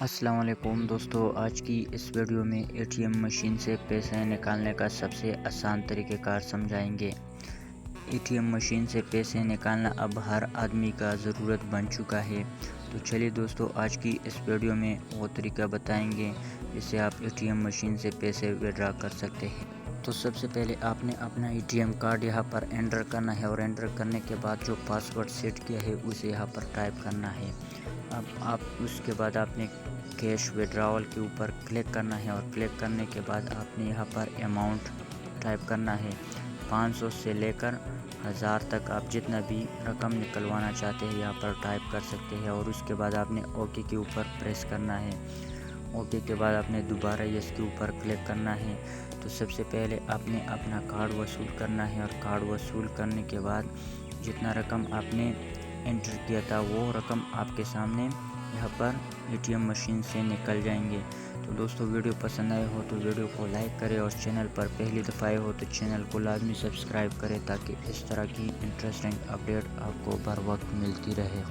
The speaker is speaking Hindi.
अस्सलाम वालेकुम दोस्तों, आज की इस वीडियो में एटीएम मशीन से पैसे निकालने का सबसे आसान तरीक़ेकार समझाएंगे। एटीएम मशीन से पैसे निकालना अब हर आदमी का ज़रूरत बन चुका है। तो चलिए दोस्तों, आज की इस वीडियो में वो तरीका बताएंगे जिससे आप एटीएम मशीन से पैसे विड्रॉ कर सकते हैं। तो सबसे पहले आपने अपना एटीएम कार्ड यहाँ पर एंटर करना है और एंटर करने के बाद जो पासवर्ड सेट किया है उसे यहाँ पर टाइप करना है। अब आप उसके बाद आपने कैश विड्रॉवल के ऊपर क्लिक करना है और क्लिक करने के बाद आपने यहाँ पर अमाउंट टाइप करना है। 500 से लेकर 1000 तक आप जितना भी रकम निकलवाना चाहते हैं यहाँ पर टाइप कर सकते हैं और उसके बाद आपने ओके के ऊपर प्रेस करना है। ओके के बाद आपने दोबारा यस के ऊपर क्लिक करना है। तो सबसे पहले आपने अपना कार्ड वसूल करना है और कार्ड वसूल करने के बाद जितना रकम आपने एंटर किया था वो रकम आपके सामने यहाँ पर एटीएम मशीन से निकल जाएंगे। तो दोस्तों, वीडियो पसंद आए हो तो वीडियो को लाइक करें और चैनल पर पहली दफ़ा आए हो तो चैनल को लाजमी सब्सक्राइब करें ताकि इस तरह की इंटरेस्टिंग अपडेट आपको बर वक्त मिलती रहे।